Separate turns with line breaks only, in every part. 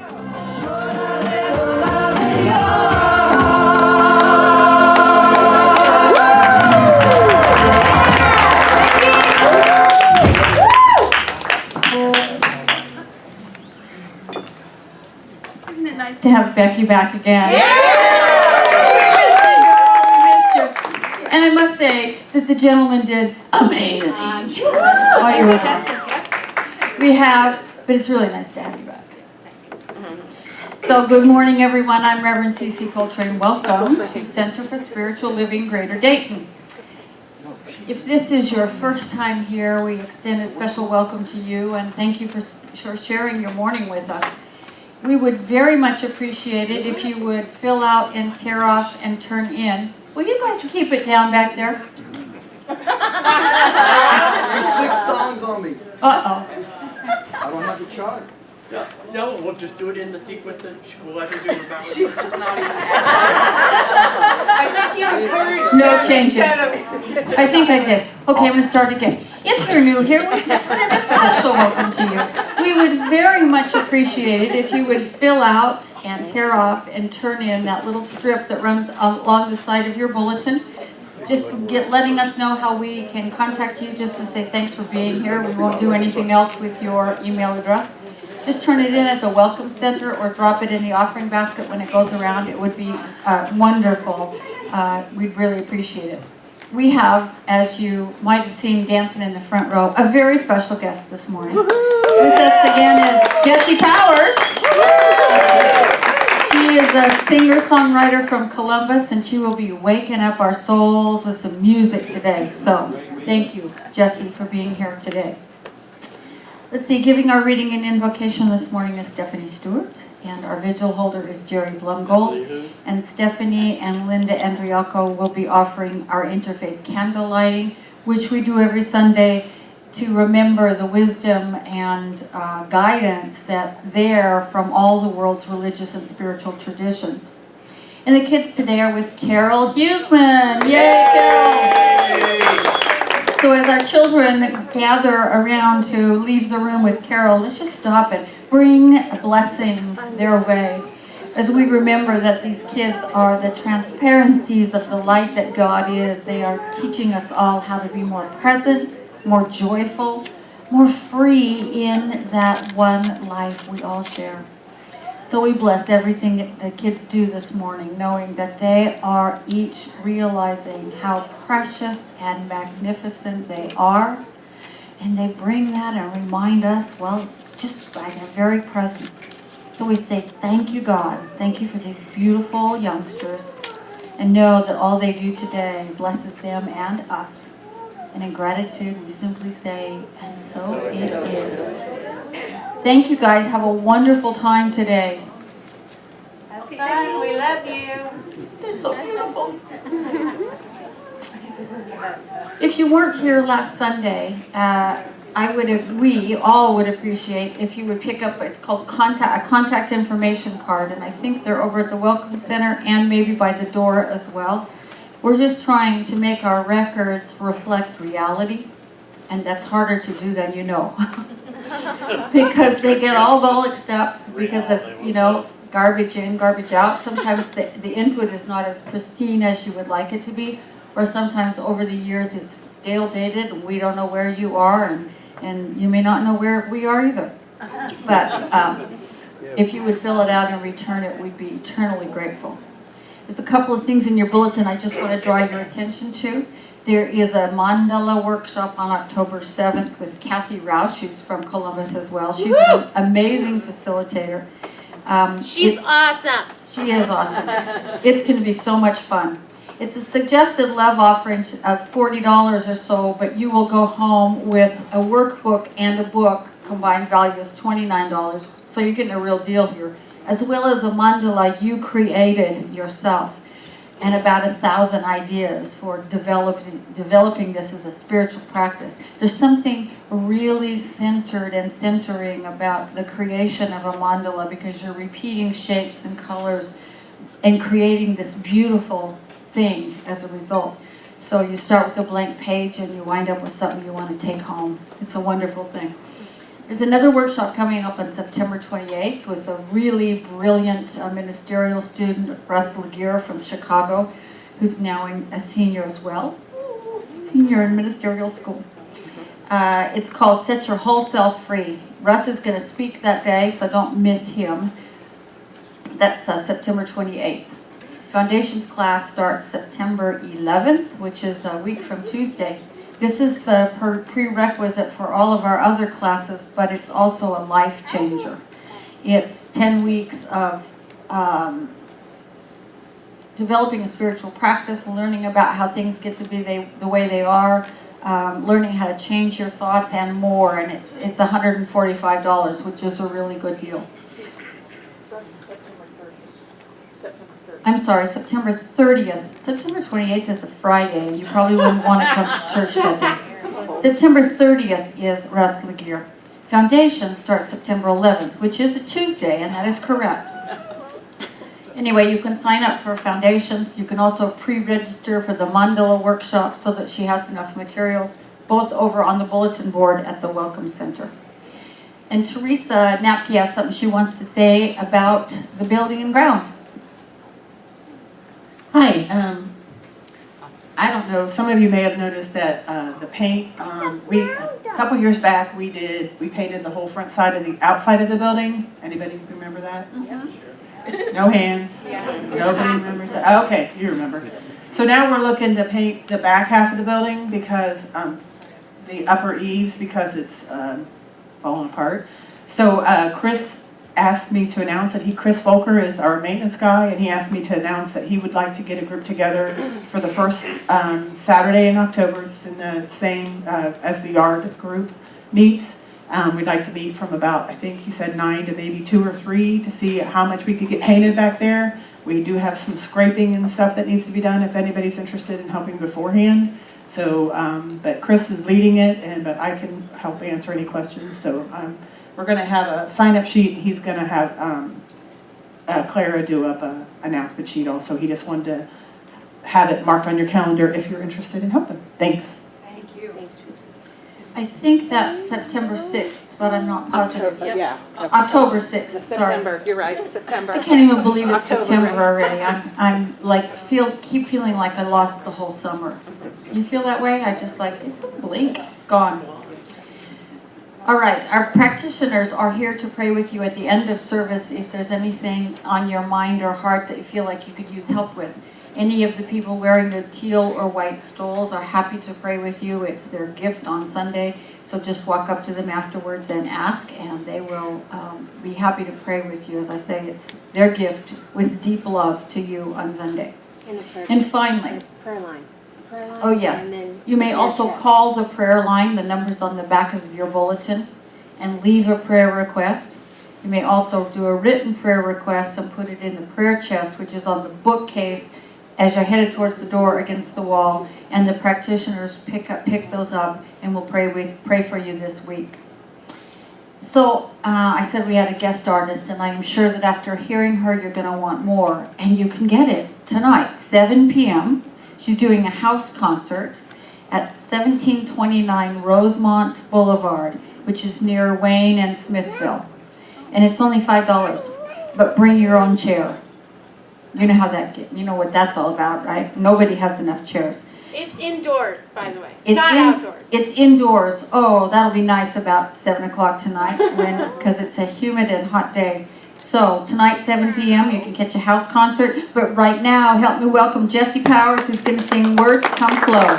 Isn't it nice to have Becky back again? Yeah! And I must say that the gentleman did amazing. While you were gone. We have, but it's really nice to have you back. So good morning, everyone. I'm Reverend C.C. Coltrane. Welcome to Center for Spiritual Living, Greater Dayton. If this is your first time here, we extend a special welcome to you and thank you for sharing your morning with us. We would very much appreciate it if you would fill out and tear off and turn in. Will you guys keep it down back there?
You 6 songs on me.
Uh-oh.
I don't have the chart.
No, we'll just do it in the sequence and we'll let her do the balance.
She's just not even
I think you encouraged
No changing. I think I did. Okay, I'm going to start again. If you're new here, we extend a special welcome to you. We would very much appreciate it if you would fill out and tear off and turn in that little strip that runs along the side of your bulletin. Just letting us know how we can contact you, just to say thanks for being here. We won't do anything else with your email address. Just turn it in at the Welcome Center or drop it in the offering basket when it goes around. It would be wonderful. We'd really appreciate it. We have, as you might have seen dancing in the front row, a very special guest this morning. With us again is Jessie Powers. She is a singer-songwriter from Columbus, and she will be waking up our souls with some music today. So thank you, Jessie, for being here today. Let's see, giving our reading and invocation this morning is Stephanie Stewart, and our vigil holder is Jerry Blumgold, and Stephanie and Linda Andriaco will be offering our interfaith candle lighting, which we do every Sunday to remember the wisdom and guidance that's there from all the world's religious and spiritual traditions. And the kids today are with Carol Huseman. Yay, Carol! So as our children gather around to leave the room with Carol, let's just stop and bring a blessing their way as we remember that these kids are the transparencies of the light that God is. They are teaching us all how to be more present, more joyful, more free in that one life we all share. So we bless everything that the kids do this morning, knowing that they are each realizing how precious and magnificent they are. And they bring that and remind us, well, just by their very presence. So we say, thank you, God. Thank you for these beautiful youngsters. And know that all they do today blesses them and us. And in gratitude, we simply say, and so it is. Thank you, guys. Have a wonderful time today.
Happy fun. We love you.
They're so beautiful. If you weren't here last Sunday, we all would appreciate if you would pick up, it's called a contact information card, and I think they're over at the Welcome Center and maybe by the door as well. We're just trying to make our records reflect reality, and that's harder to do than you know. Because they get all mixed up because of, garbage in, garbage out. Sometimes the input is not as pristine as you would like it to be, or sometimes over the years it's stale dated and we don't know where you are, and you may not know where we are either. But if you would fill it out and return it, we'd be eternally grateful. There's a couple of things in your bulletin I just want to draw your attention to. There is a mandala workshop on October 7th with Kathy Roush, who's from Columbus as well. She's an amazing facilitator.
She's awesome.
She is awesome. It's going to be so much fun. It's a suggested love offering of $40 or so, but you will go home with a workbook and a book. Combined value is $29. So you're getting a real deal here. As well as a mandala you created yourself. And about 1,000 ideas for developing this as a spiritual practice. There's something really centered and centering about the creation of a mandala, because you're repeating shapes and colors and creating this beautiful thing as a result. So you start with a blank page and you wind up with something you want to take home. It's a wonderful thing. There's another workshop coming up on September 28th with a really brilliant ministerial student, Russ Laguerre from Chicago, who's now a senior as well. Senior in ministerial school. It's called Set Your Whole Self Free. Russ is going to speak that day, so don't miss him. That's September 28th. Foundations class starts September 11th, which is a week from Tuesday. This is the prerequisite for all of our other classes, but it's also a life changer. It's 10 weeks of developing a spiritual practice, learning about how things get to be the way they are, learning how to change your thoughts and more, and it's $145, which is a really good deal. I'm sorry, September 30th. September 28th is a Friday, and you probably wouldn't want to come to church that day. September 30th is Russ Laguerre. Foundation starts September 11th, which is a Tuesday, and that is correct. Anyway, you can sign up for Foundations. You can also pre-register for the Mandala workshop so that she has enough materials, both over on the bulletin board at the Welcome Center. And Teresa Napke has something she wants to say about the building and grounds.
Hi, I don't know, some of you may have noticed that the paint, a couple years back we painted the whole front side of the outside of the building. Anybody remember that? Mm-hmm. No hands? Nobody remembers that? Oh, okay, you remember. So now we're looking to paint the back half of the building because the upper eaves, because it's falling apart. So Chris asked me to announce that Chris Volker is our maintenance guy, and he asked me to announce that he would like to get a group together for the first Saturday in October. It's in the same as the yard group meets. We'd like to meet from about, I think he said 9 to maybe 2 or 3 to see how much we could get painted back there. We do have some scraping and stuff that needs to be done if anybody's interested in helping beforehand. So, but Chris is leading it, but I can help answer any questions. So we're going to have a sign-up sheet. He's going to have Clara do up an announcement sheet also. He just wanted to have it marked on your calendar if you're interested in helping. Thanks.
Thank you.
I think that's September 6th, but I'm not positive.
October, yeah.
October 6th, sorry.
September, you're right, September.
I can't even believe it's
October,
September
right?
already. I'm like, keep feeling like I lost the whole summer. Do you feel that way? I just like, it's a blink, it's gone. All right, our practitioners are here to pray with you at the end of service if there's anything on your mind or heart that you feel like you could use help with. Any of the people wearing their teal or white stoles are happy to pray with you. It's their gift on Sunday, so just walk up to them afterwards and ask, and they will be happy to pray with you. As I say, it's their gift with deep love to you on Sunday. And finally,
Prayer line.
oh yes, you may also call the prayer line, the number's on the back of your bulletin, and leave a prayer request. You may also do a written prayer request and put it in the prayer chest, which is on the bookcase as you're headed towards the door against the wall, and the practitioners pick those up and will pray for you this week. So I said we had a guest artist, and I'm sure that after hearing her, you're going to want more, and you can get it tonight, 7 p.m. She's doing a house concert at 1729 Rosemont Boulevard, which is near Wayne and Smithville, and it's only $5. But bring your own chair. You know how you know what that's all about, right? Nobody has enough chairs.
It's indoors, by the way.
It's
Not outdoors.
It's indoors. Oh, that'll be nice about 7 o'clock tonight, because it's a humid and hot day. So tonight, 7 p.m., you can catch a house concert. But right now, help me welcome Jessie Powers, who's going to sing "Words Come Slow."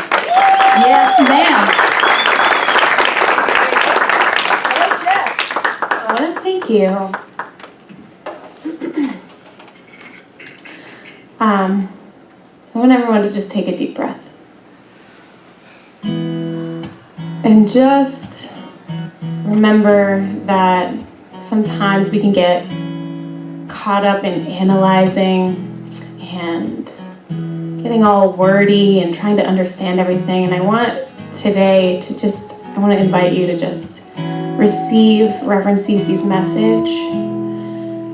Yes, ma'am.
Oh, thank you. So I want everyone to just take a deep breath. And just remember that sometimes we can get caught up in analyzing and getting all wordy and trying to understand everything. And I want today to I want to invite you to just receive Reverend Cece's message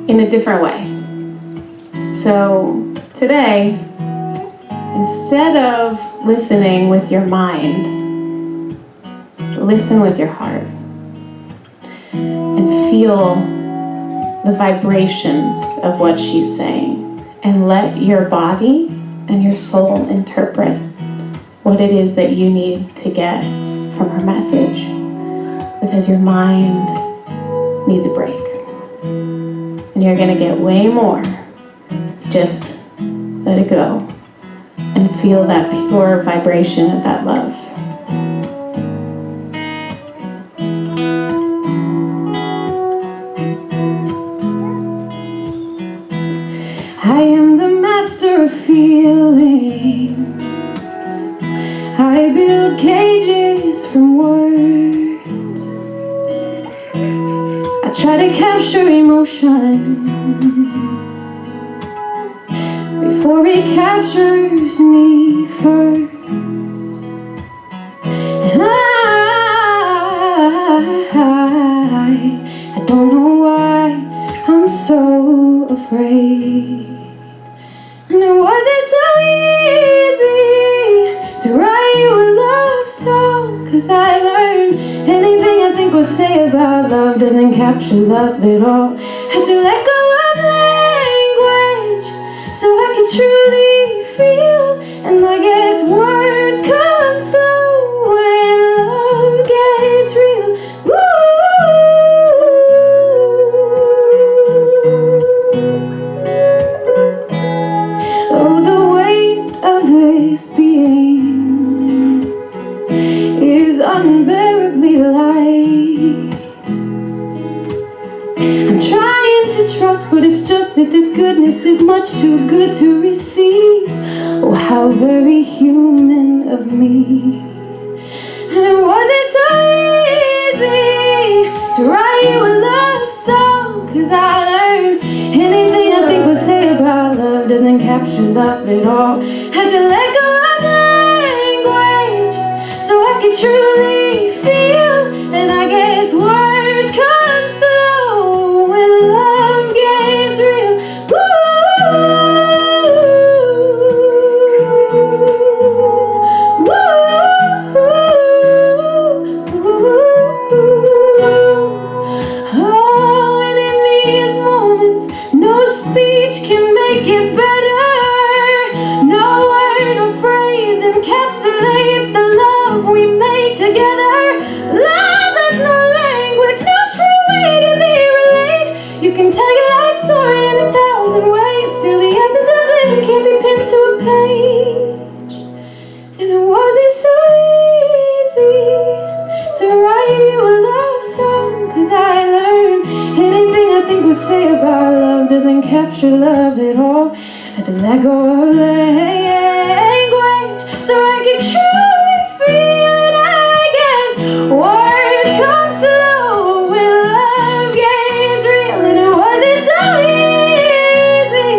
in a different way. So today, instead of listening with your mind, listen with your heart. feel the vibrations of what she's saying and let your body and your soul interpret what it is that you need to get from her message, because your mind needs a break. And you're gonna get way more. Just let it go and feel that pure vibration of that love. I am the master of feelings. I build cages from words. I try to capture emotion before it captures me first. And I don't know why I'm so afraid. And it wasn't so easy to write you a love song, 'cause I learned anything I think or say about love doesn't capture love at all. Had to let go of language so I could truly feel. And I guess words come slow when love gets real. Oh, the weight of this being is unbearably light. I'm trying to trust, but it's just that this goodness is much too good to receive. Oh, how very human of me. And it wasn't so easy to write you a love song, 'cause I learned anything I think or say about love doesn't capture love at all. Had to let go of language so I could truly feel. And I guess words come slow when love gets real. Oh, and in these moments, no speech can make it better. No word or phrase encapsulates the love we made together. Love that's no language, no true way to be relayed. You can tell your life story in 1,000 ways, still the essence of living can't be pinned to a page. And it wasn't so easy to write you a love song, 'cause I learned anything I think or say about love doesn't capture love at all. Had to let go of language so I could truly feel it. I guess words come slow when love gets real. And it wasn't so easy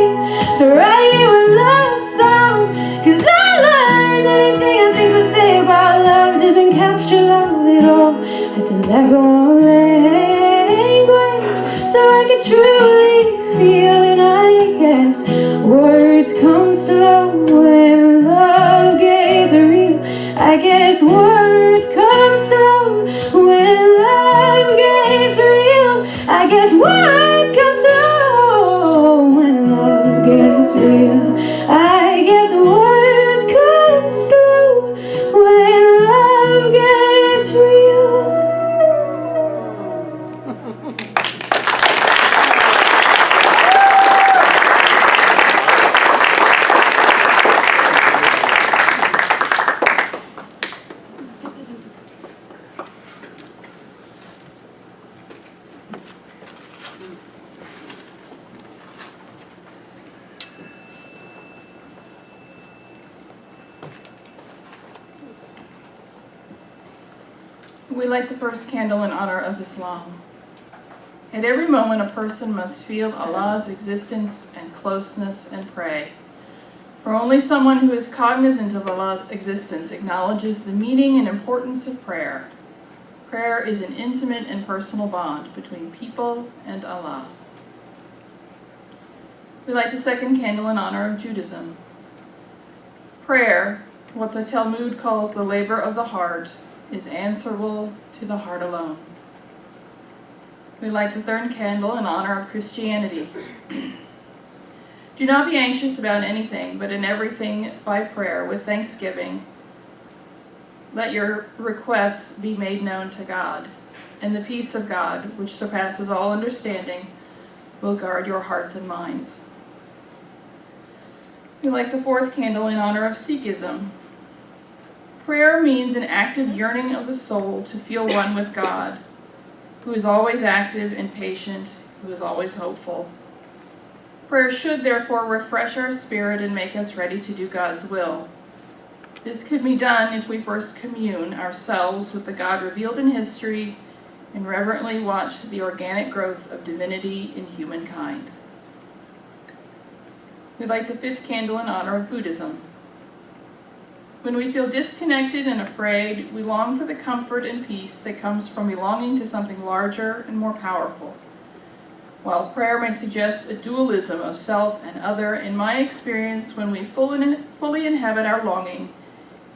to write you a love song, 'cause I learned anything I think or say about love doesn't capture love at all. Had to let go of language so I could truly feel. And I guess words come slow when love gets real. I guess words come slow when love gets real. I guess words come slow when love gets real. I guess words come slow when love gets real.
We light the first candle in honor of Islam. At every moment, a person must feel Allah's existence and closeness and pray. For only someone who is cognizant of Allah's existence acknowledges the meaning and importance of prayer. Prayer is an intimate and personal bond between people and Allah. We light the second candle in honor of Judaism. Prayer, what the Talmud calls the labor of the heart, is answerable to the heart alone. We light the third candle in honor of Christianity. Do not be anxious about anything, but in everything by prayer with thanksgiving, let your requests be made known to God, and the peace of God, which surpasses all understanding, will guard your hearts and minds. We light the fourth candle in honor of Sikhism. Prayer means an active yearning of the soul to feel one with God, who is always active and patient, who is always hopeful. Prayer should therefore refresh our spirit and make us ready to do God's will. This could be done if we first commune ourselves with the God revealed in history and reverently watch the organic growth of divinity in humankind. We light the fifth candle in honor of Buddhism. When we feel disconnected and afraid, we long for the comfort and peace that comes from belonging to something larger and more powerful. While prayer may suggest a dualism of self and other, in my experience, when we fully inhabit our longing,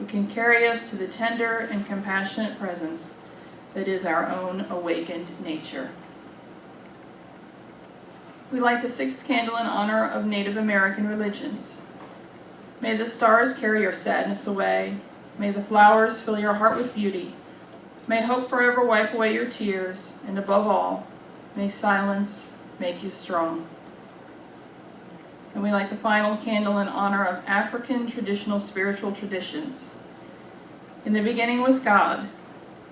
it can carry us to the tender and compassionate presence that is our own awakened nature. We light the sixth candle in honor of Native American religions. May the stars carry your sadness away. May the flowers fill your heart with beauty. May hope forever wipe away your tears. And above all, may silence make you strong. And we light the final candle in honor of African traditional spiritual traditions. In the beginning was God.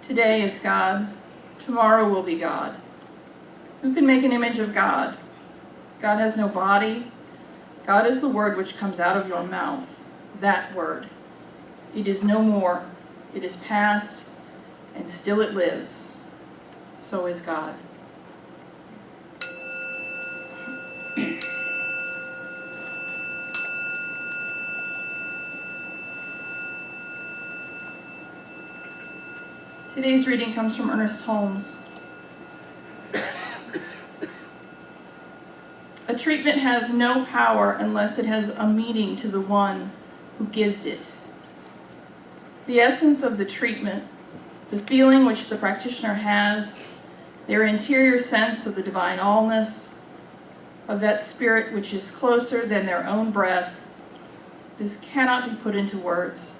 Today is God. Tomorrow will be God. Who can make an image of God? God has no body. God is the word which comes out of your mouth, that word. It is no more. It is past, and still it lives. So is God. Today's reading comes from Ernest Holmes. A treatment has no power unless it has a meaning to the one who gives it. The essence of the treatment, the feeling which the practitioner has, their interior sense of the divine allness, of that spirit which is closer than their own breath, this cannot be put into words.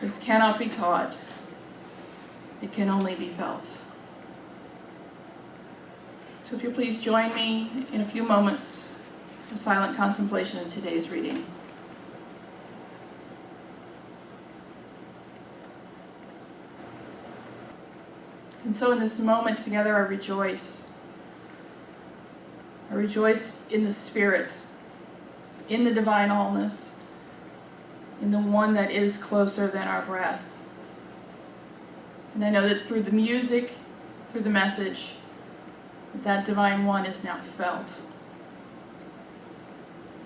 This cannot be taught. It can only be felt. So if you'll please join me in a few moments of silent contemplation of today's reading. And so in this moment together, I rejoice. I rejoice in the Spirit, in the divine allness, in the one that is closer than our breath. And I know that through the music, through the message, that divine one is now felt.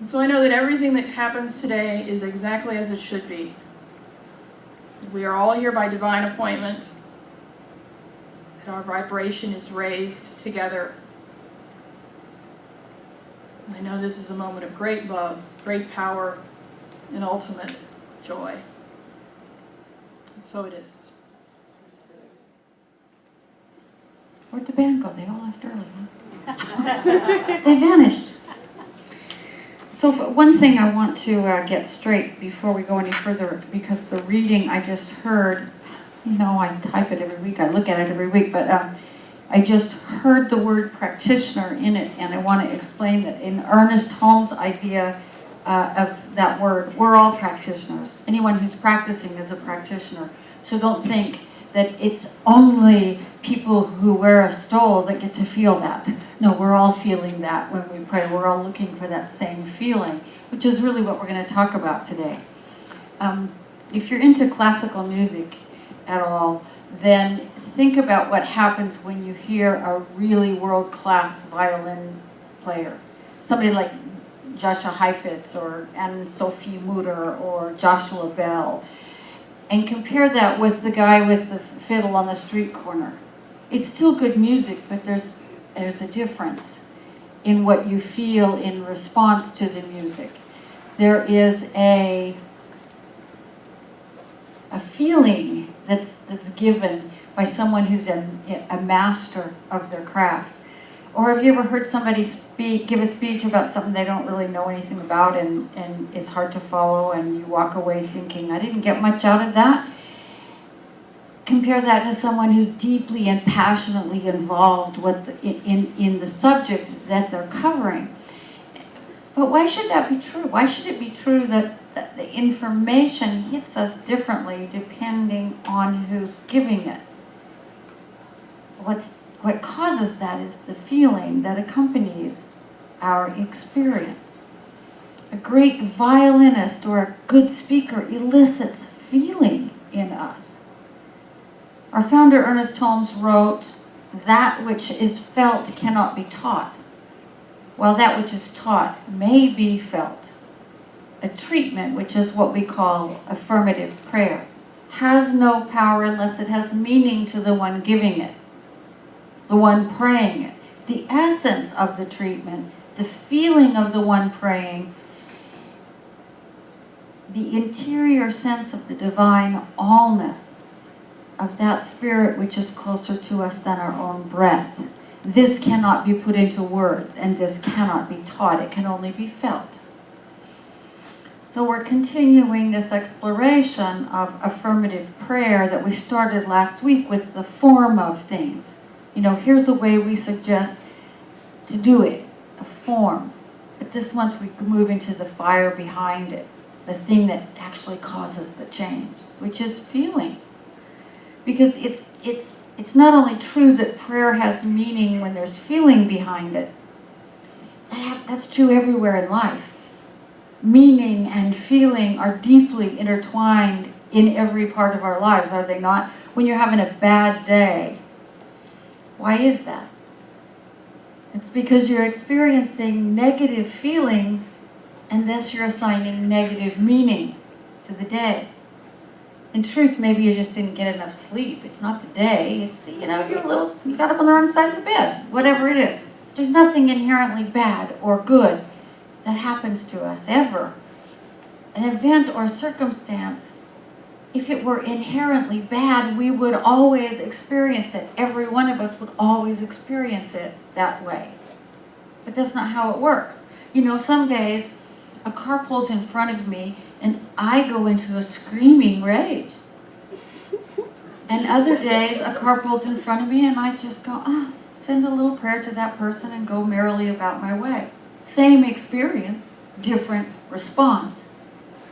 And so I know that everything that happens today is exactly as it should be. We are all here by divine appointment, that our vibration is raised together. And I know this is a moment of great love, great power, and ultimate joy. And so it is.
Where'd the band go? They all left early, huh? They vanished. So one thing I want to get straight before we go any further, because the reading I just heard, I type it every week, I look at it every week, but I just heard the word practitioner in it, and I want to explain that in Ernest Holmes' idea of that word, we're all practitioners. Anyone who's practicing is a practitioner. So don't think that it's only people who wear a stole that get to feel that. No, we're all feeling that when we pray. We're all looking for that same feeling, which is really what we're going to talk about today. If you're into classical music at all, then think about what happens when you hear a really world-class violin player. Somebody like Joshua Heifetz or Anne-Sophie Mutter or Joshua Bell. And compare that with the guy with the fiddle on the street corner. It's still good music, but there's a difference in what you feel in response to the music. There is a feeling that's given by someone who's a master of their craft. Or have you ever heard somebody give a speech about something they don't really know anything about, and it's hard to follow, and you walk away thinking, I didn't get much out of that? Compare that to someone who's deeply and passionately involved in the subject that they're covering. But why should that be true? Why should it be true that the information hits us differently depending on who's giving it? What causes that is the feeling that accompanies our experience. A great violinist or a good speaker elicits feeling in us. Our founder, Ernest Holmes, wrote, "That which is felt cannot be taught, while that which is taught may be felt." A treatment, which is what we call affirmative prayer, has no power unless it has meaning to the one giving it, the one praying it. The essence of the treatment, the feeling of the one praying, the interior sense of the divine allness of that spirit which is closer to us than our own breath. This cannot be put into words, and this cannot be taught. It can only be felt. So we're continuing this exploration of affirmative prayer that we started last week with the form of things. You know, here's a way we suggest to do it, a form. But this month we move into the fire behind it, the thing that actually causes the change, which is feeling. Because it's not only true that prayer has meaning when there's feeling behind it. That's true everywhere in life. Meaning and feeling are deeply intertwined in every part of our lives, are they not? When you're having a bad day, why is that? It's because you're experiencing negative feelings, and thus you're assigning negative meaning to the day. In truth, maybe you just didn't get enough sleep. It's not the day. It's, you got up on the wrong side of the bed. Whatever it is. There's nothing inherently bad or good that happens to us, ever. An event or circumstance, if it were inherently bad, we would always experience it. Every one of us would always experience it that way. But that's not how it works. You know, some days a car pulls in front of me and I go into a screaming rage. And other days a car pulls in front of me and I just go, send a little prayer to that person and go merrily about my way. Same experience, different response,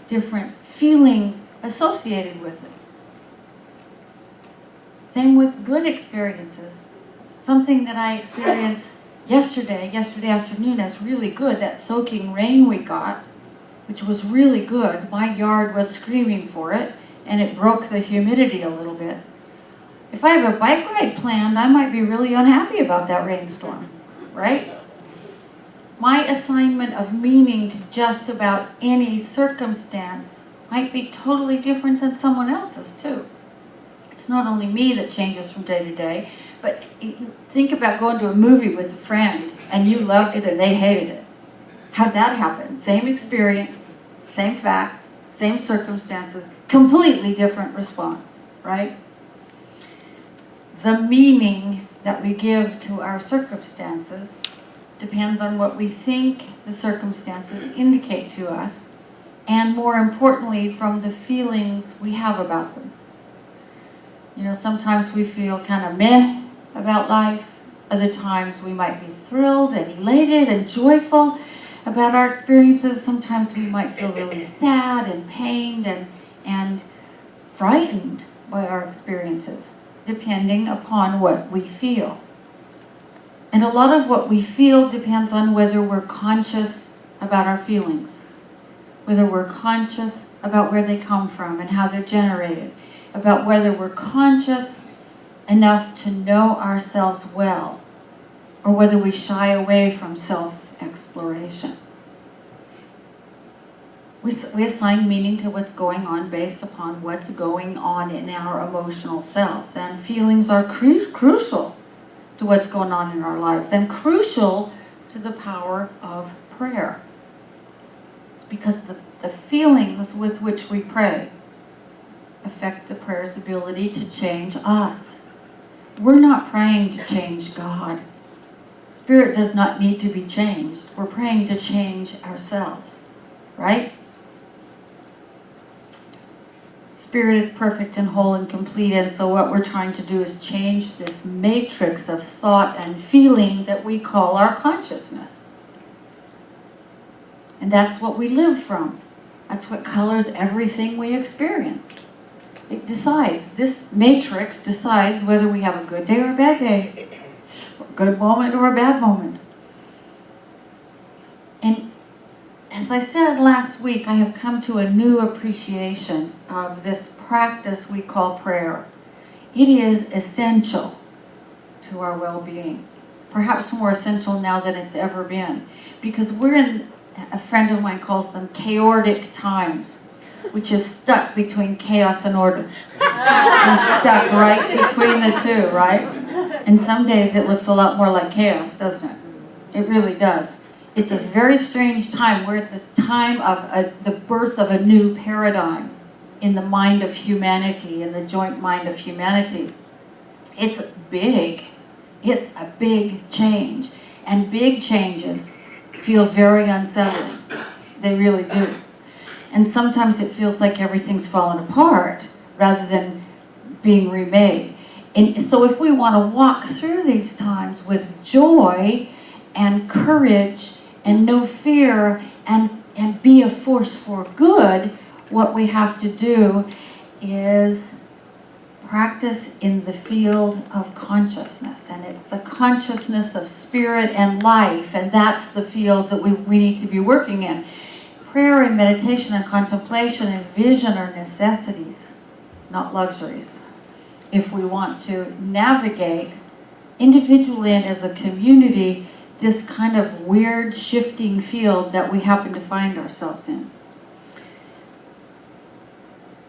different feelings associated with it. Same with good experiences. Something that I experienced yesterday afternoon as really good, that soaking rain we got, which was really good. My yard was screaming for it, and it broke the humidity a little bit. If I have a bike ride planned, I might be really unhappy about that rainstorm, right? My assignment of meaning to just about any circumstance might be totally different than someone else's too. It's not only me that changes from day to day, but think about going to a movie with a friend and you loved it and they hated it. How'd that happen? Same experience, same facts, same circumstances, completely different response, right? The meaning that we give to our circumstances depends on what we think the circumstances indicate to us, and more importantly, from the feelings we have about them. You know, sometimes we feel kind of meh about life. Other times we might be thrilled and elated and joyful about our experiences. Sometimes we might feel really sad and pained and frightened by our experiences, depending upon what we feel. And a lot of what we feel depends on whether we're conscious about our feelings, whether we're conscious about where they come from and how they're generated, about whether we're conscious enough to know ourselves well, or whether we shy away from self-exploration. We assign meaning to what's going on based upon what's going on in our emotional selves, and feelings are crucial to what's going on in our lives, and crucial to the power of prayer. Because the feelings with which we pray affect the prayer's ability to change us, we're not praying to change God. Spirit does not need to be changed. We're praying to change ourselves, right? Spirit is perfect and whole and complete, and so what we're trying to do is change this matrix of thought and feeling that we call our consciousness. And that's what we live from. That's what colors everything we experience. It decides, this matrix decides whether we have a good day or a bad day, a good moment or a bad moment. And as I said last week, I have come to a new appreciation of this practice we call prayer. It is essential to our well-being, perhaps more essential now than it's ever been, because we're in, a friend of mine calls them chaotic times, which is stuck between chaos and order. We're stuck right between the two, right? And some days it looks a lot more like chaos, doesn't it? It really does. It's a very strange time. We're at this time of the birth of a new paradigm in the mind of humanity, in the joint mind of humanity. It's big. It's a big change. And big changes feel very unsettling. They really do. And sometimes it feels like everything's fallen apart rather than being remade. And so if we want to walk through these times with joy and courage and no fear and be a force for good, what we have to do is practice in the field of consciousness. And it's the consciousness of spirit and life, and that's the field that we need to be working in. Prayer and meditation and contemplation and vision are necessities, not luxuries, if we want to navigate individually and as a community this kind of weird shifting field that we happen to find ourselves in.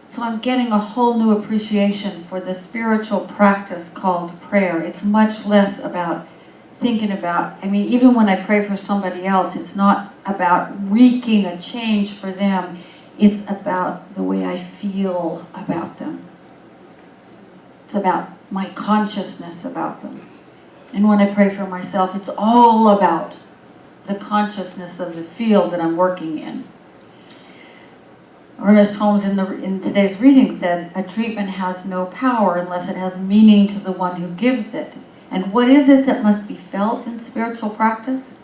So I'm getting a whole new appreciation for the spiritual practice called prayer. It's much less about thinking about, I mean, even when I pray for somebody else, it's not about wreaking a change for them. It's about the way I feel about them. It's about my consciousness about them. And when I pray for myself, it's all about the consciousness of the field that I'm working in. Ernest Holmes in today's reading said, a treatment has no power unless it has meaning to the one who gives it. And what is it that must be felt in spiritual practice?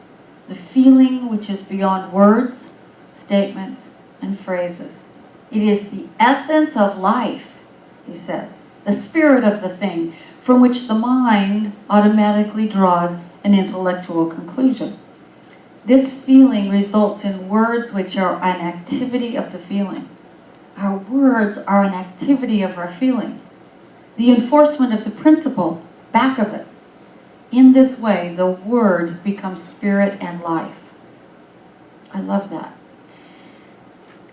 The feeling which is beyond words, statements, and phrases. It is the essence of life, he says, the spirit of the thing, from which the mind automatically draws an intellectual conclusion. This feeling results in words which are an activity of the feeling. Our words are an activity of our feeling. The enforcement of the principle back of it. In this way, the word becomes spirit and life. I love that.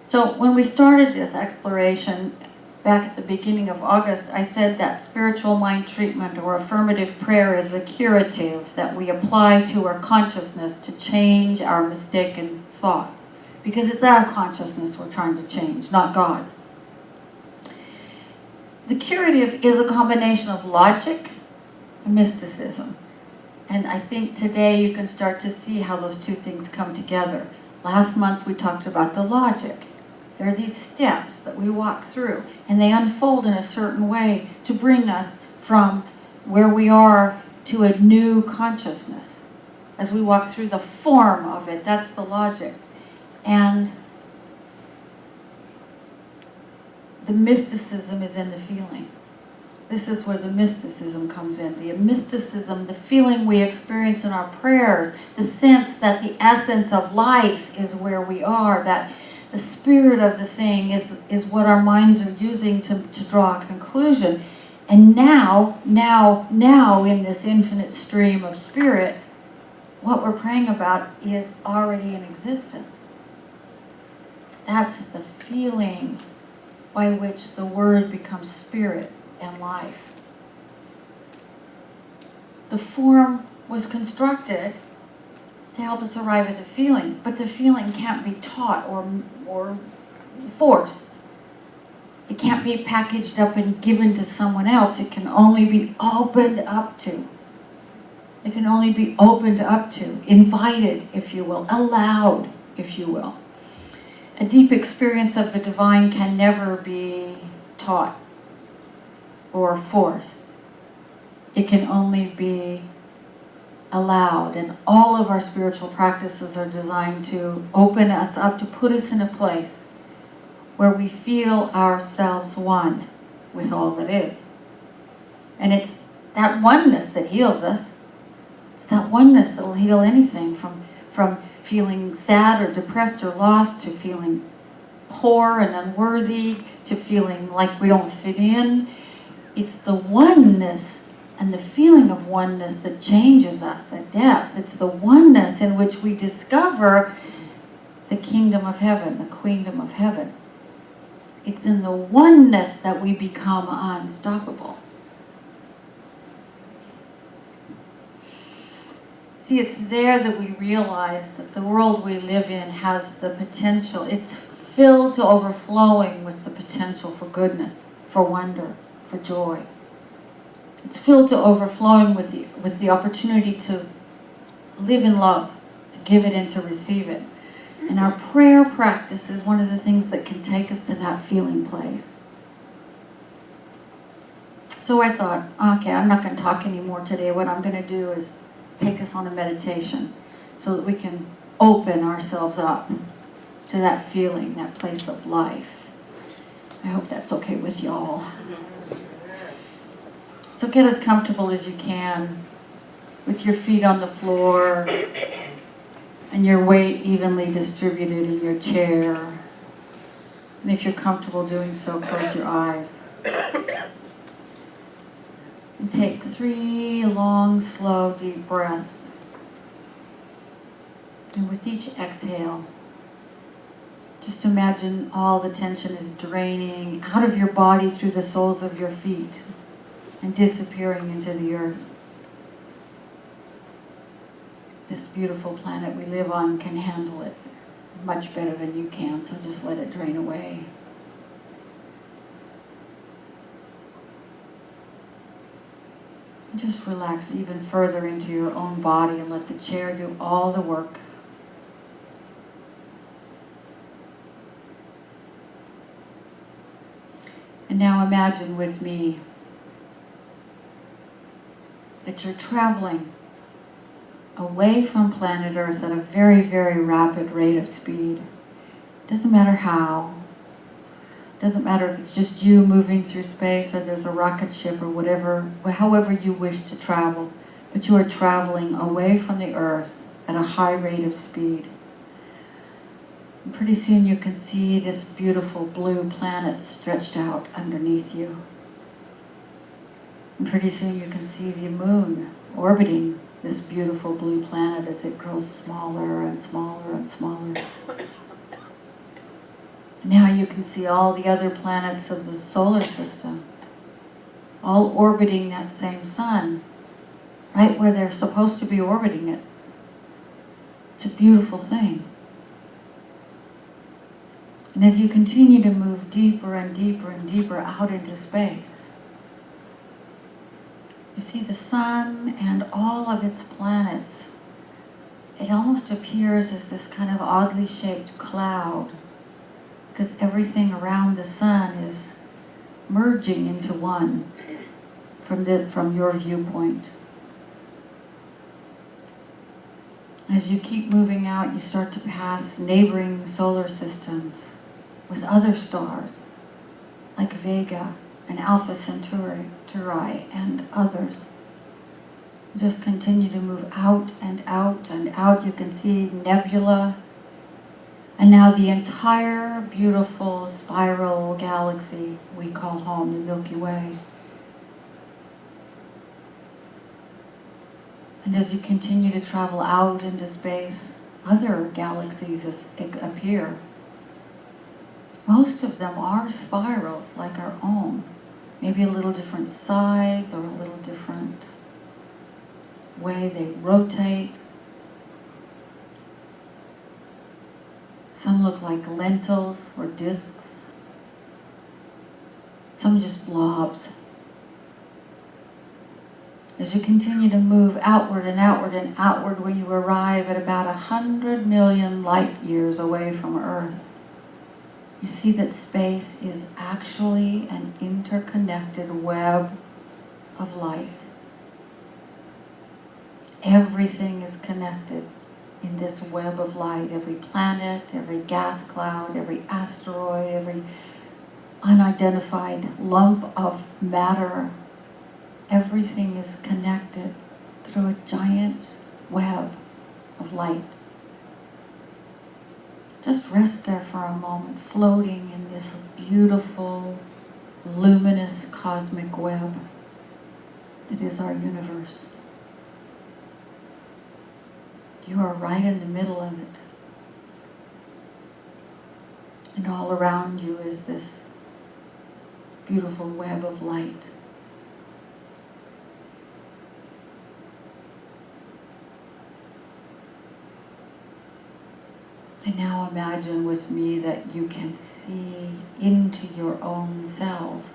So when we started this exploration back at the beginning of August, I said that spiritual mind treatment or affirmative prayer is a curative that we apply to our consciousness to change our mistaken thoughts. Because it's our consciousness we're trying to change, not God's. The curative is a combination of logic and mysticism. And I think today you can start to see how those two things come together. Last month we talked about the logic. There are these steps that we walk through, and they unfold in a certain way to bring us from where we are to a new consciousness. As we walk through the form of it, that's the logic. And the mysticism is in the feeling. This is where the mysticism comes in. The mysticism, the feeling we experience in our prayers, the sense that the essence of life is where we are, that the spirit of the thing is what our minds are using to draw a conclusion. And now, in this infinite stream of spirit, what we're praying about is already in existence. That's the feeling by which the word becomes spirit and life. The form was constructed to help us arrive at the feeling, but the feeling can't be taught or forced. It can't be packaged up and given to someone else. It can only be opened up to. It can only be opened up to, invited, if you will, allowed, if you will. A deep experience of the divine can never be taught or forced. It can only be allowed, and all of our spiritual practices are designed to open us up, to put us in a place where we feel ourselves one with all that is. And it's that oneness that heals us. It's that oneness that will heal anything, from feeling sad or depressed or lost, to feeling poor and unworthy, to feeling like we don't fit in. It's the oneness and the feeling of oneness that changes us at depth. It's the oneness in which we discover the kingdom of heaven, the queendom of heaven. It's in the oneness that we become unstoppable. See, it's there that we realize that the world we live in has the potential. It's filled to overflowing with the potential for goodness, for wonder, for joy. It's filled to overflowing with the opportunity to live in love, to give it and to receive it. And our prayer practice is one of the things that can take us to that feeling place. So I thought, okay, I'm not going to talk anymore today. What I'm going to do is take us on a meditation so that we can open ourselves up to that feeling, that place of life. I hope that's okay with y'all. So get as comfortable as you can with your feet on the floor and your weight evenly distributed in your chair. And if you're comfortable doing so, close your eyes. And take 3 long, slow, deep breaths. And with each exhale, just imagine all the tension is draining out of your body through the soles of your feet and disappearing into the earth. This beautiful planet we live on can handle it much better than you can, so just let it drain away. Just relax even further into your own body and let the chair do all the work. And now imagine with me that you're traveling away from planet Earth at a very, very rapid rate of speed. Doesn't matter how. Doesn't matter if it's just you moving through space or there's a rocket ship or whatever, however you wish to travel. But you are traveling away from the Earth at a high rate of speed. And pretty soon you can see this beautiful blue planet stretched out underneath you. And pretty soon you can see the moon orbiting this beautiful blue planet as it grows smaller and smaller and smaller. Now you can see all the other planets of the solar system, all orbiting that same sun, right where they're supposed to be orbiting it. It's a beautiful thing. And as you continue to move deeper and deeper and deeper out into space, you see the sun and all of its planets. It almost appears as this kind of oddly shaped cloud, because everything around the sun is merging into one from your viewpoint. As you keep moving out, you start to pass neighboring solar systems with other stars, like Vega and Alpha Centauri and others. Just continue to move out and out and out. You can see nebula, and now the entire beautiful spiral galaxy we call home, the Milky Way. And as you continue to travel out into space, other galaxies appear. Most of them are spirals like our own, maybe a little different size or a little different way they rotate. Some look like lentils or discs. some just blobs. As you continue to move outward and outward and outward, when you arrive at about 100 million light years away from Earth, you see that space is actually an interconnected web of light. Everything is connected in this web of light. Every planet, every gas cloud, every asteroid, every unidentified lump of matter, everything is connected through a giant web of light. Just rest there for a moment, floating in this beautiful, luminous cosmic web that is our universe. You are right in the middle of it. And all around you is this beautiful web of light. And now imagine with me that you can see into your own cells.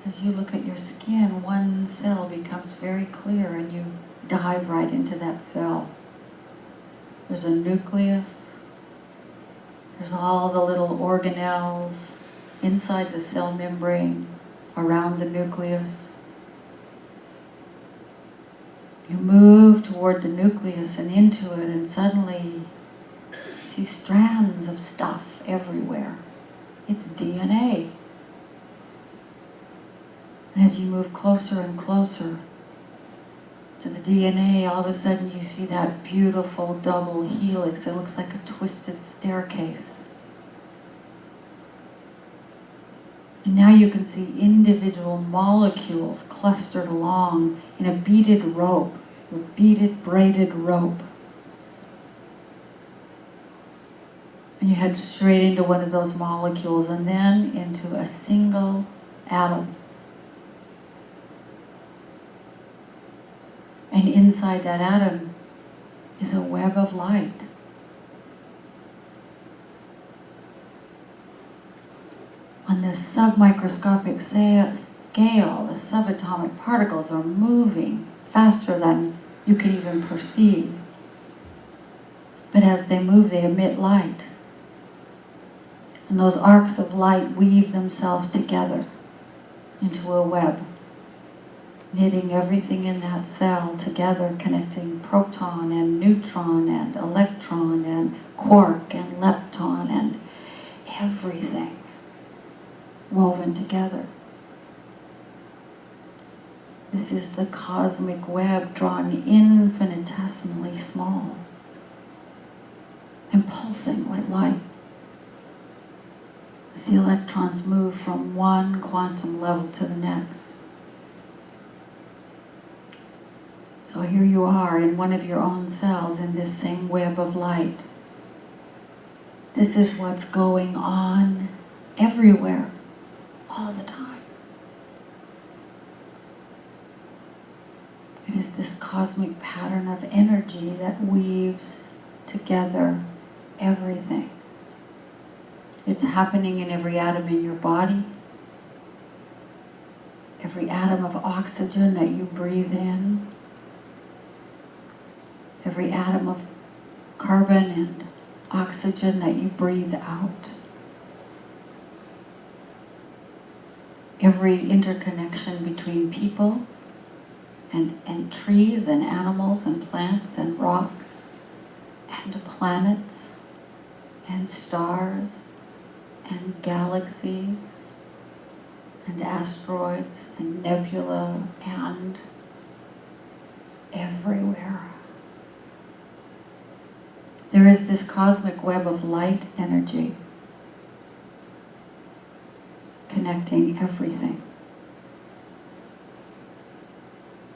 As you look at your skin, one cell becomes very clear and you dive right into that cell. There's a nucleus. There's all the little organelles inside the cell membrane, around the nucleus. You move toward the nucleus and into it, and suddenly you see strands of stuff everywhere. It's DNA. And as you move closer and closer to the DNA, all of a sudden you see that beautiful double helix. It looks like a twisted staircase. And now you can see individual molecules clustered along in a beaded rope, a beaded, braided rope. And you head straight into one of those molecules and then into a single atom. And inside that atom is a web of light. On this submicroscopic scale, the subatomic particles are moving faster than you can even perceive. But as they move, they emit light. And those arcs of light weave themselves together into a web, knitting everything in that cell together, connecting proton and neutron and electron and quark and lepton and everything woven together. This is the cosmic web drawn infinitesimally small and pulsing with light. As the electrons move from one quantum level to the next. So here you are in one of your own cells in this same web of light. This is what's going on everywhere, all the time. It is this cosmic pattern of energy that weaves together everything. It's happening in every atom in your body, every atom of oxygen that you breathe in, every atom of carbon and oxygen that you breathe out. Every interconnection between people and trees and animals and plants and rocks and planets and stars and galaxies and asteroids and nebula and everywhere. There is this cosmic web of light energy connecting everything,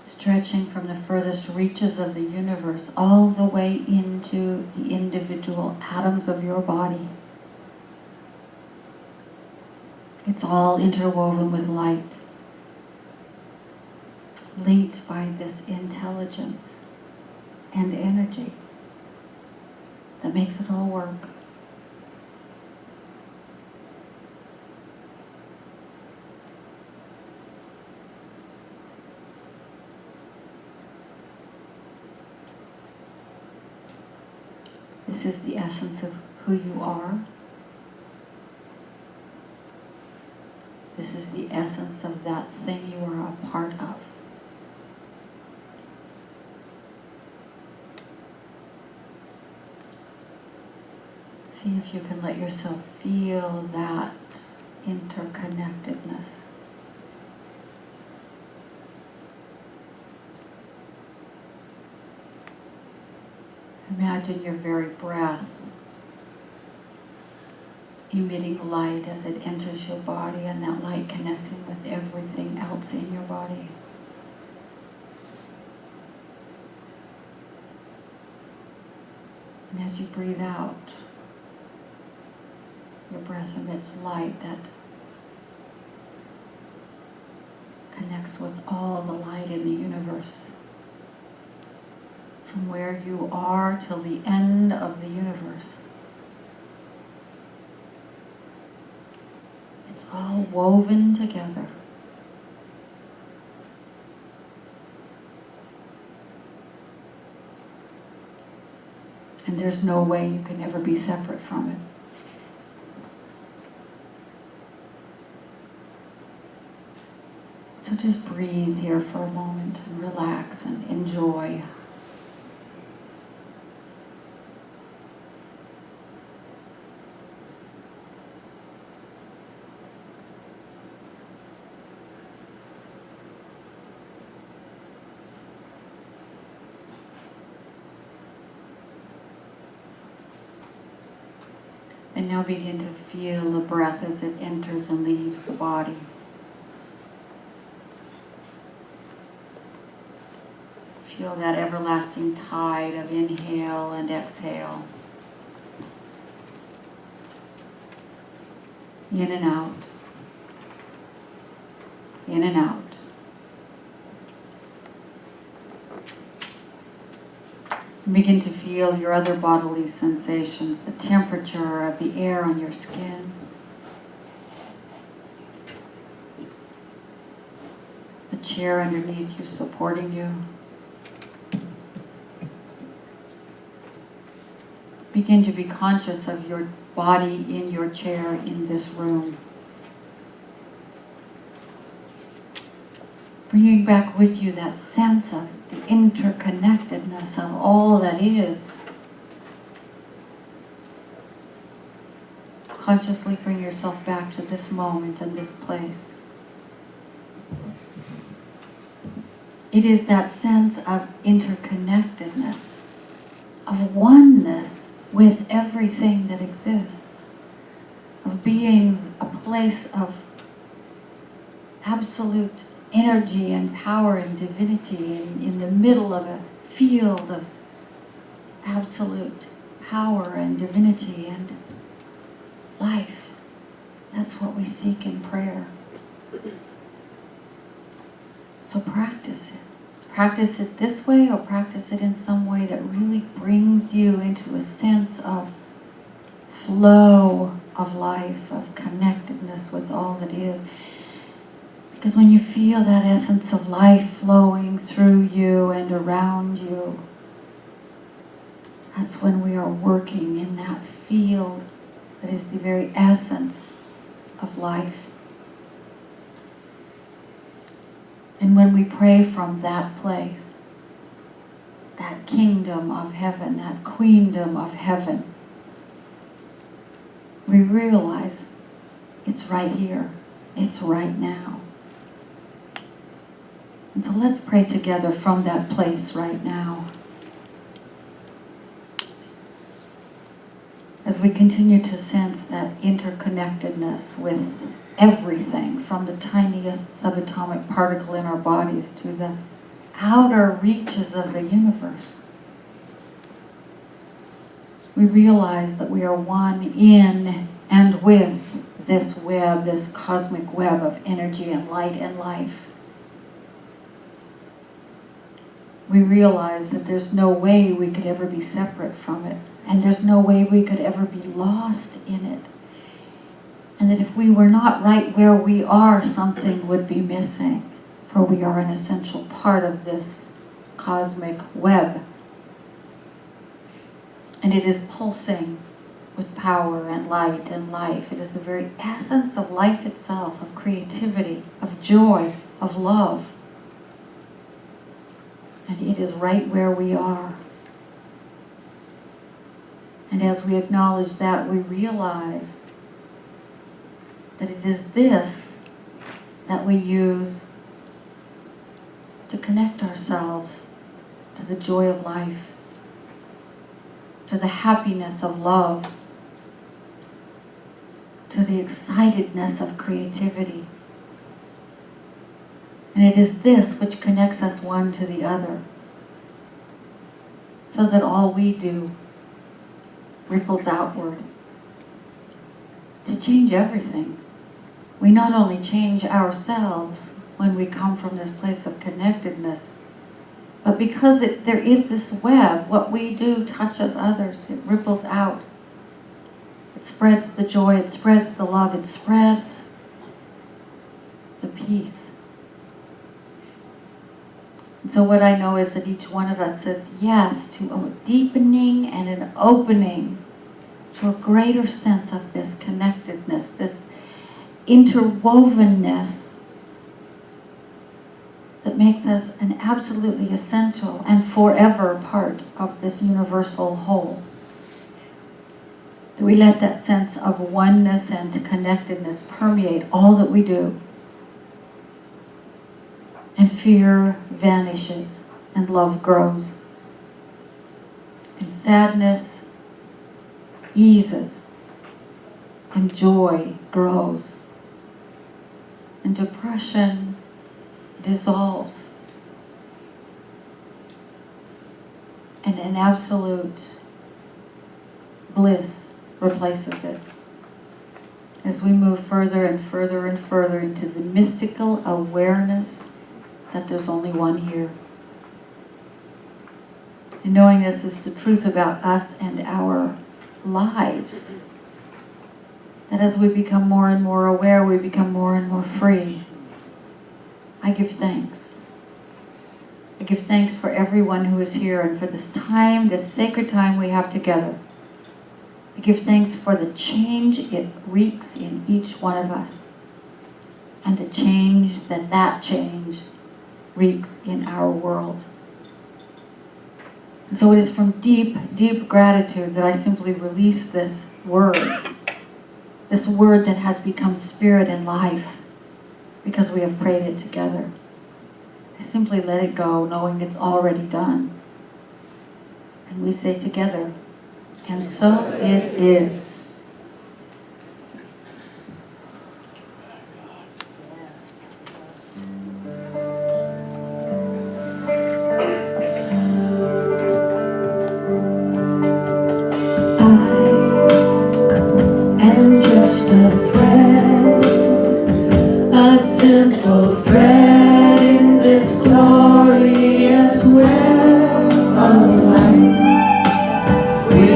stretching from the furthest reaches of the universe all the way into the individual atoms of your body. It's all interwoven with light, linked by this intelligence and energy that makes it all work. This is the essence of who you are. This is the essence of that thing you are a part of. See if you can let yourself feel that interconnectedness. Imagine your very breath emitting light as it enters your body, and that light connecting with everything else in your body. And as you breathe out, your breath emits light that connects with all the light in the universe. From where you are till the end of the universe. It's all woven together. And there's no way you can ever be separate from it. So just breathe here for a moment and relax and enjoy. And now begin to feel the breath as it enters and leaves the body. Feel that everlasting tide of inhale and exhale. In and out. In and out. Begin to feel your other bodily sensations, the temperature of the air on your skin, the chair underneath you supporting you. Begin to be conscious of your body in your chair in this room. Bringing back with you that sense of the interconnectedness of all that is. Consciously bring yourself back to this moment and this place. It is that sense of interconnectedness, of oneness with everything that exists, of being a place of absolute energy and power and divinity in the middle of a field of absolute power and divinity and life. That's what we seek in prayer. So practice it. Practice it this way, or practice it in some way that really brings you into a sense of flow of life, of connectedness with all that is. Because when you feel that essence of life flowing through you and around you, that's when we are working in that field that is the very essence of life. And when we pray from that place, that kingdom of heaven, that queendom of heaven, we realize it's right here, it's right now. And so let's pray together from that place right now. As we continue to sense that interconnectedness with everything, from the tiniest subatomic particle in our bodies to the outer reaches of the universe. We realize that we are one in and with this web, this cosmic web of energy and light and life. We realize that there's no way we could ever be separate from it, and there's no way we could ever be lost in it. And that if we were not right where we are, something would be missing, for we are an essential part of this cosmic web. And it is pulsing with power and light and life. It is the very essence of life itself, of creativity, of joy, of love. And it is right where we are. And as we acknowledge that, we realize that it is this that we use to connect ourselves to the joy of life, to the happiness of love, to the excitedness of creativity. And it is this which connects us one to the other, so that all we do ripples outward to change everything. We not only change ourselves when we come from this place of connectedness, but because there is this web, what we do touches others. It ripples out. It spreads the joy, it spreads the love, it spreads the peace. And so what I know is that each one of us says yes to a deepening and an opening to a greater sense of this connectedness, this interwovenness that makes us an absolutely essential and forever part of this universal whole. Do we let that sense of oneness and connectedness permeate all that we do? And fear vanishes and love grows. And sadness eases and joy grows. And depression dissolves. And an absolute bliss replaces it. As we move further and further and further into the mystical awareness that there's only one here. And knowing this is the truth about us and our lives, that as we become more and more aware, we become more and more free. I give thanks. I give thanks for everyone who is here and for this time, this sacred time we have together. I give thanks for the change it wreaks in each one of us, and the change that change wreaks in our world. And so it is from deep, deep gratitude that I simply release this word that has become spirit and life, because we have prayed it together. I simply let it go, knowing it's already done. And we say together, and so it is. I am just a thread, a simple thread in this glorious web of life. We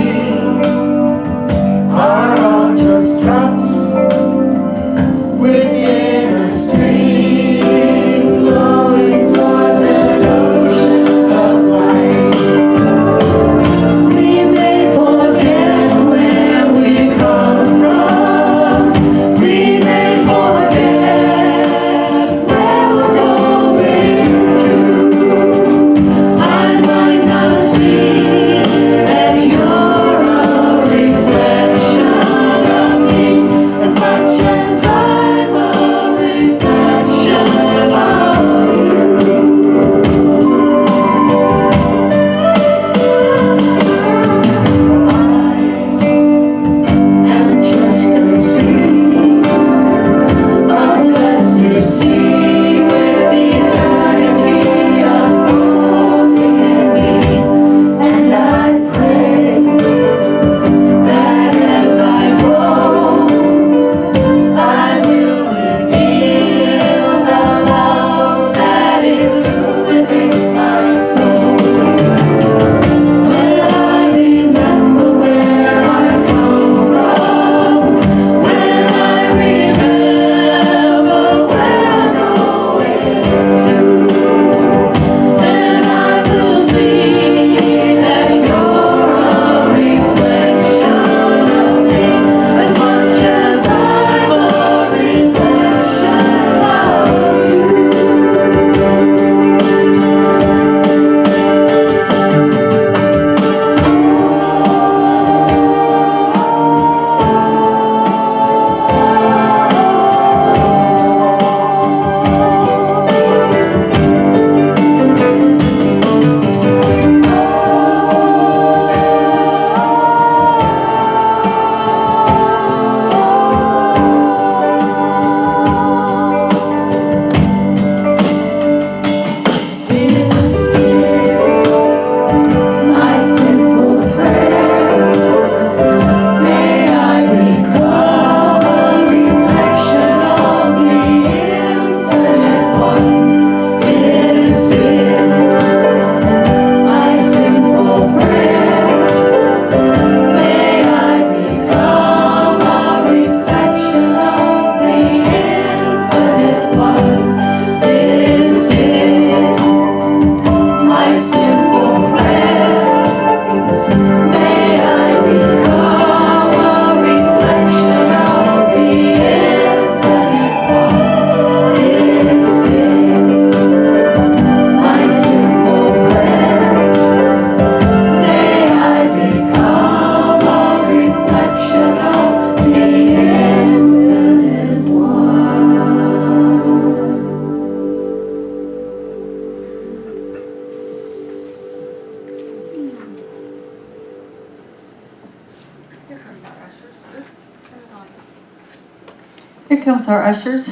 Here comes our ushers.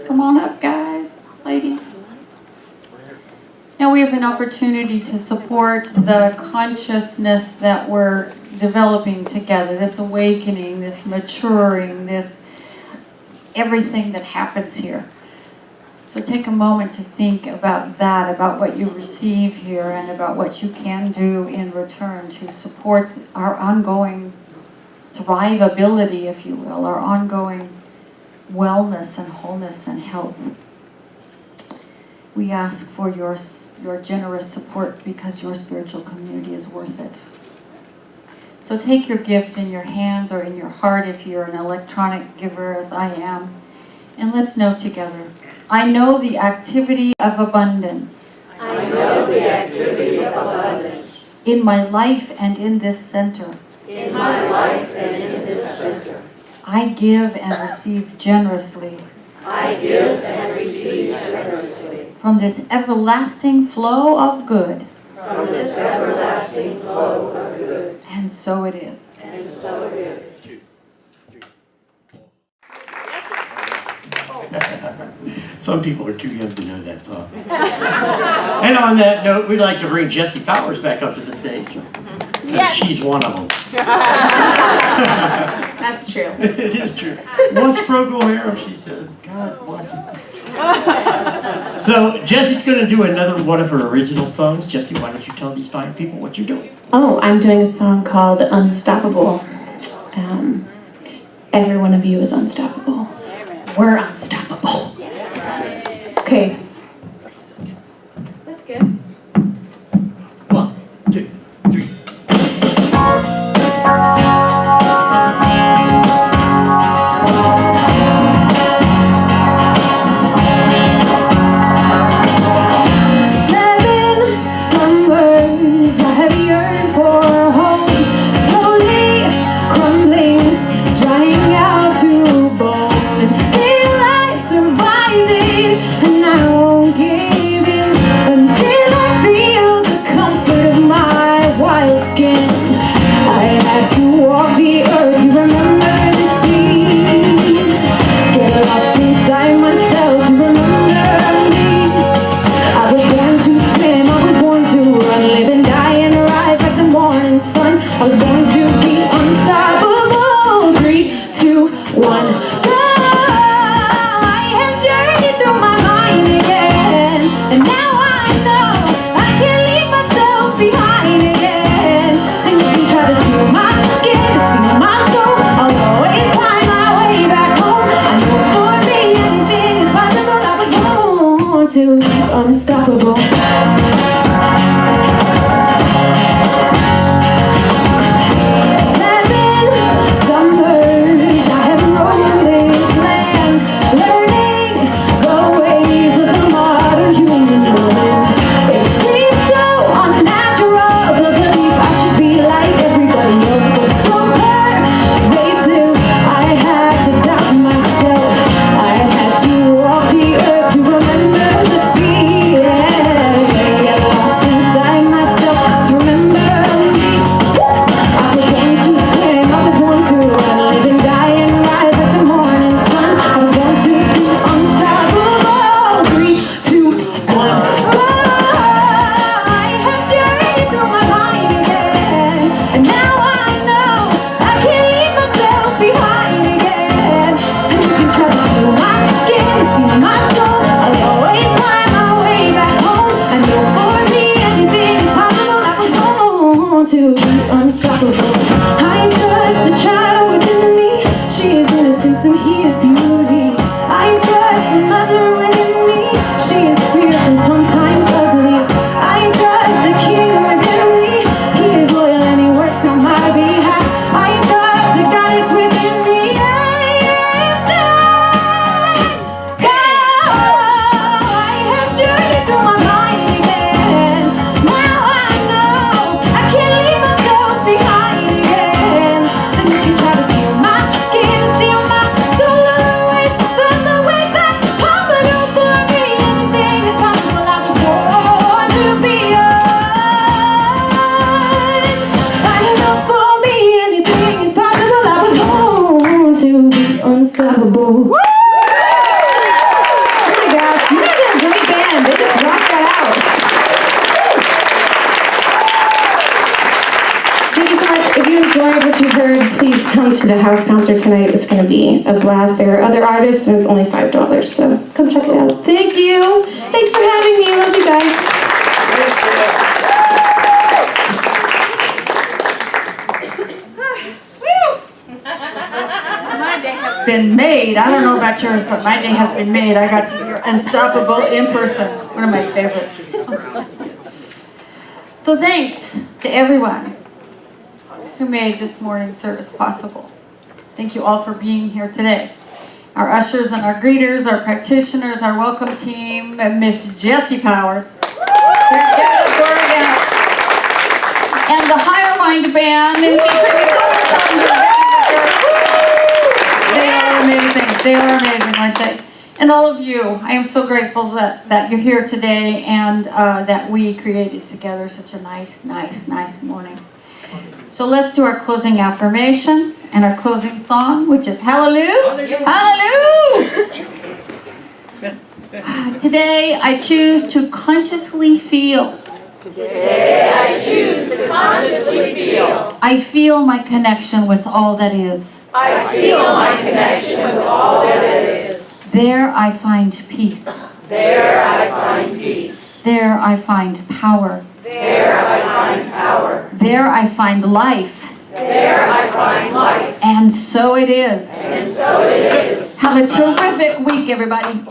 Come on up, guys, ladies. Now we have an opportunity to support the consciousness that we're developing together, this awakening, this maturing, this everything that happens here. So take a moment to think about that, about what you receive here, and about what you can do in return to support our ongoing thrivability, if you will, our ongoing wellness and wholeness and health. We ask for your generous support because your spiritual community is worth it. So take your gift in your hands or in your heart if you're an electronic giver as I am, and let's know together. I know the activity of abundance.
I know the activity of abundance.
In my life and in this center.
In my life and in this center.
I give and receive generously.
I give and receive generously.
From this everlasting flow of good.
From this everlasting flow of good.
And so it is.
And so it is.
Some people are too young to know that song. And on that note, we'd like to bring Jessie Powers back up to the stage. Yes. She's one of them.
That's true.
It is true. Once Procol Harum, she says, God bless him. So Jessie's going to do another one of her original songs. Jessie, why don't you tell these fine people what you're doing?
Oh, I'm doing a song called Unstoppable. Every one of you is unstoppable. We're unstoppable. Okay. That's good.
1, 2, 3.
Unstoppable. Yeah. what you heard, please come to the house concert tonight. It's going to be a blast. There are other artists, and it's only $5, so come check it out. Thank you. Thanks for having me. Love you guys.
My day has been made. I don't know about yours, but my day has been made. I got to hear Unstoppable in person, one of my favorites. So thanks to everyone who made this morning's service possible. Thank you all for being here today. Our ushers and our greeters, our practitioners, our welcome team, and Miss Jessie Powers. And the Higher Mind Band, and featuring Nicole Townsend. They are amazing. They are amazing, aren't they? And all of you, I am so grateful that you're here today and that we created together such a nice morning. So let's do our closing affirmation and our closing song, which is Hallelujah. Hallelujah. Today I choose to consciously feel.
Today I choose to consciously feel.
I feel my connection with all that is.
I feel my connection with all that is.
There I find peace.
There I find peace.
There I find power.
There I find power.
There I find life.
There I find life.
And so it is.
And so it is.
Have a terrific week, everybody.